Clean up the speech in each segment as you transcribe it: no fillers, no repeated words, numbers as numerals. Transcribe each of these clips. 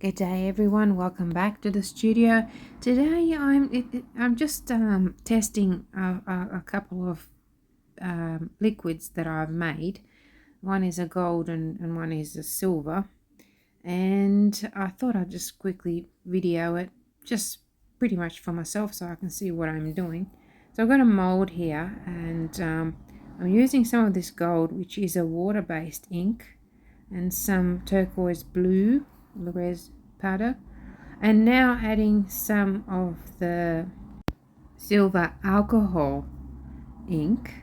Good day everyone, welcome back to the studio. Today I'm just testing a couple of liquids that I've made. One is a gold and one is a silver, and I thought I'd just quickly video it, just pretty much for myself so I can see what I'm doing. So I've got a mold here, and I'm using some of this gold, which is a water-based ink, and some turquoise blue Le'Rez powder, and now adding some of the silver alcohol ink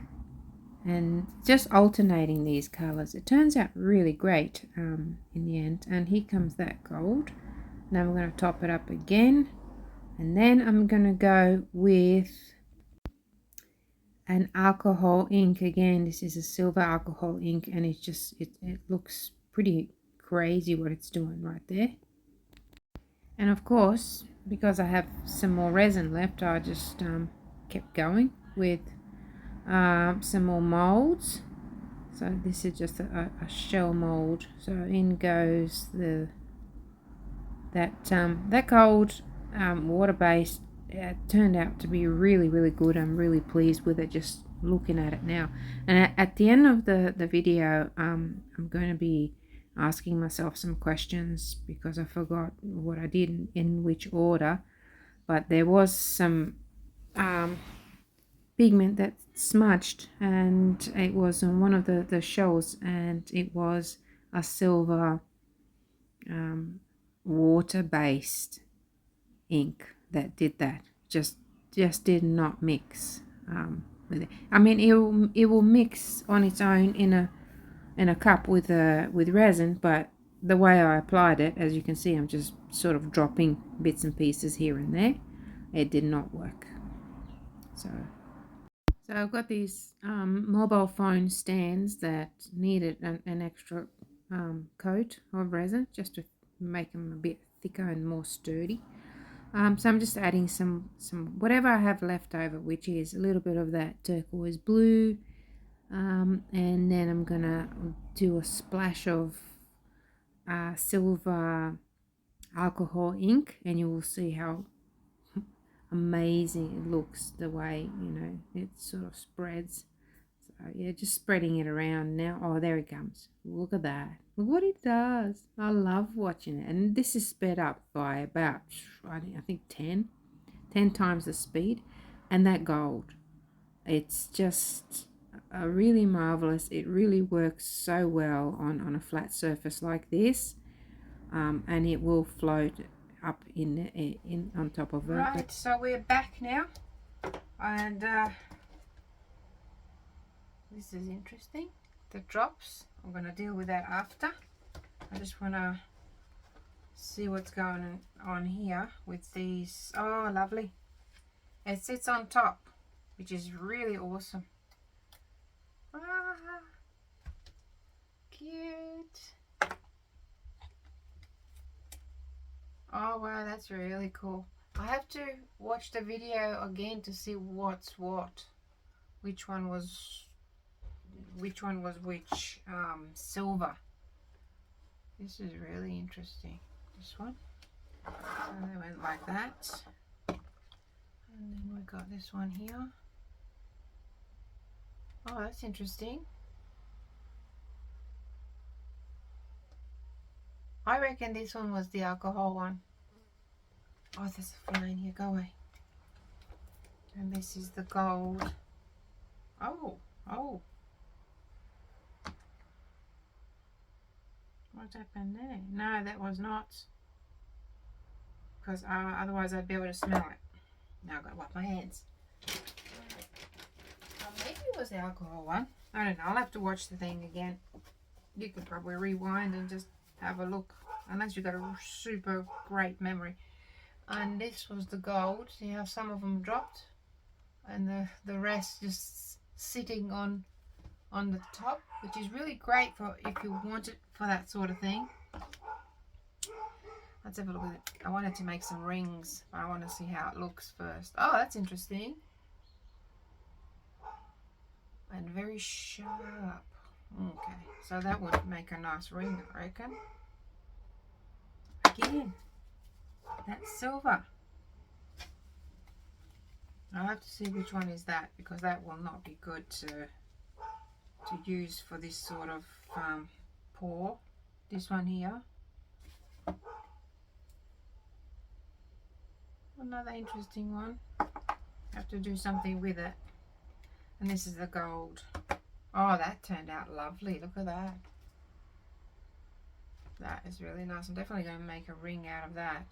and just alternating these colors. It turns out really great in the end. And here comes that gold. Now I'm going to top it up again, and then I'm going to go with an alcohol ink again. This is a silver alcohol ink, and it's just it looks pretty crazy what it's doing right there. And of course, because I have some more resin left, I just kept going with some more molds. So this is just a shell mold. So in goes that gold water-based. It turned out to be really good. I'm really pleased with it just looking at it now. And at the end of the video, I'm going to be asking myself some questions because I forgot what I did in which order, but there was some pigment that smudged, and it was on one of the shells, and it was a silver water-based ink that did that. Just did not mix with it. I mean, it will mix on its own in a cup with resin, but the way I applied it, as you can see, I'm just sort of dropping bits and pieces here and there. It did not work. So I've got these mobile phone stands that needed an extra coat of resin just to make them a bit thicker and more sturdy. So I'm just adding some whatever I have left over, which is a little bit of that turquoise blue, and then I'm gonna do a splash of silver alcohol ink, and you will see how amazing it looks, the way, you know, it sort of spreads. So yeah, just spreading it around now. Oh, there it comes. Look at that. Look what it does. I love watching it. And this is sped up by about, I think 10 times the speed. And that gold, it's just really marvelous. It really works so well on a flat surface like this, and it will float up in on top of it. Right, so we're back now, and this is interesting. The drops, I'm going to deal with that after. I just want to see what's going on here with these. Oh, lovely. It sits on top, which is really awesome. Ah, cute. Oh wow, that's really cool. I have to watch the video again to see what's what, which one was which silver. This is really interesting. This one, so they went like that, and then we got this one here. Oh, that's interesting. I reckon this one was the alcohol one. Oh, there's a fly in here, go away. And this is the gold. Oh. What happened there? No, that was not. Because otherwise I'd be able to smell it. Now I've got to wipe my hands. Maybe it was the alcohol one. I don't know. I'll have to watch the thing again. You could probably rewind and just have a look. Unless you've got a super great memory. And this was the gold. See how some of them dropped? And the rest just sitting on the top, which is really great for if you want it for that sort of thing. Let's have a look at it. I wanted to make some rings, but I want to see how it looks first. Oh, that's interesting. And very sharp. Okay, so that would make a nice ring, I reckon. again. That's silver. I'll have to see which one is that, because that will not be good to use for this sort of pour. This one here. Another interesting one. Have to do something with it. And this is the gold. Oh, that turned out lovely. Look at that. That is really nice. I'm definitely going to make a ring out of that.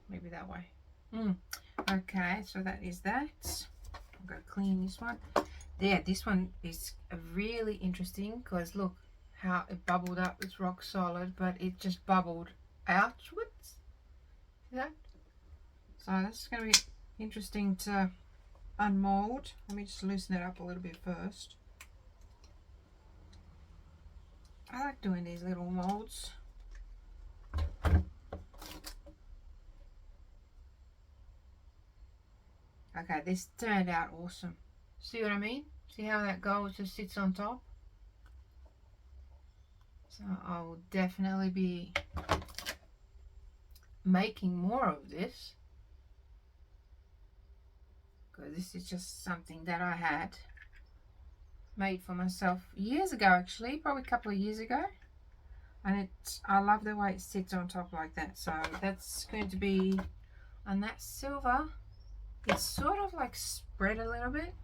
Maybe that way. Okay, so that is that. I'm going to clean this one. There, this one is really interesting because look how it bubbled up. It's rock solid, but it just bubbled outwards. See that? So this is going to be interesting to unmold. Let me just loosen it up a little bit first. I like doing these little molds. Okay, this turned out awesome. See what I mean? See how that gold just sits on top? So I will definitely be making more of this, because this is just something that I had made for myself years ago, actually, probably a couple of years ago, and I love the way it sits on top like that. So that's going to be on that silver. It's sort of like spread a little bit,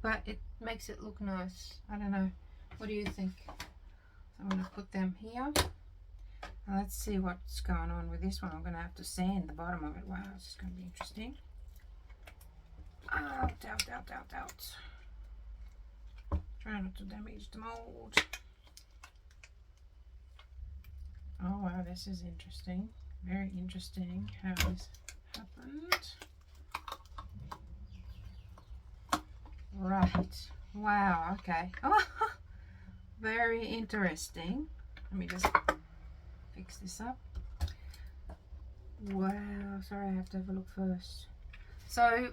but it makes it look nice. I don't know, what do you think? So I'm going to put them here. Now let's see what's going on with this one. I'm going to have to sand the bottom of it. Wow, this is going to be interesting. Out. Try not to damage the mold. Oh wow, this is interesting. Very interesting how this happened. Right. Wow, okay. Oh, very interesting. Let me just fix this up. Wow, sorry, I have to have a look first. So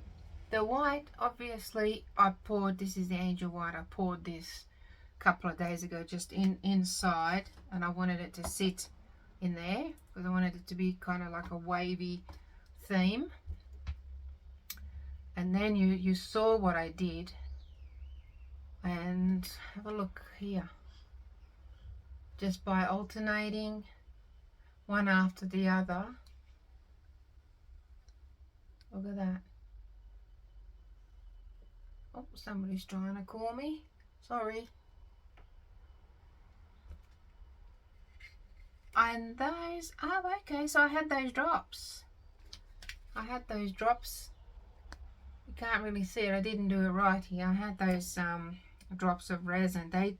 the white, obviously I poured, this is the angel white, I poured this a couple of days ago just inside, and I wanted it to sit in there because I wanted it to be kind of like a wavy theme. And then you saw what I did, and have a look here, just by alternating one after the other. Look at that. Oh, somebody's trying to call me, sorry. And those, oh okay, so I had those drops. You can't really see it, I didn't do it right here. I had those drops of resin. They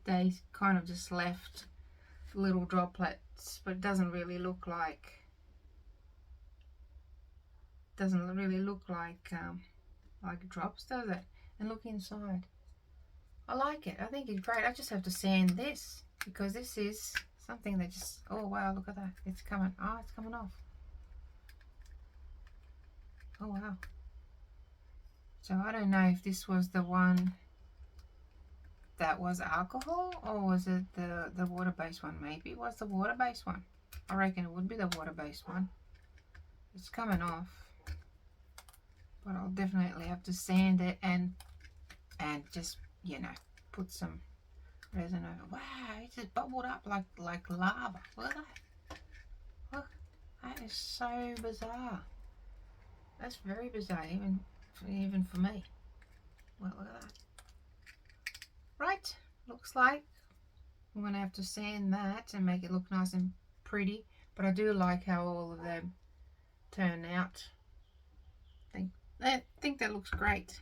kind of just left little droplets, but it doesn't really look like drops, does it? And look inside. I like it. I think it's great. I just have to sand this because this is something that just, oh wow, look at that. It's coming. Oh, it's coming off. Oh wow. So I don't know if this was the one that was alcohol, or was it the water-based one? Maybe it was the water-based one. I reckon it would be the water-based one. It's coming off, but I'll definitely have to sand it and just, you know, put some resin over. Wow, it just bubbled up like lava. Look at that. Look, that is so bizarre. That's very bizarre, even for me. Well, look at that. Right, looks like I'm going to have to sand that and make it look nice and pretty, but I do like how all of them turn out. I think that looks great.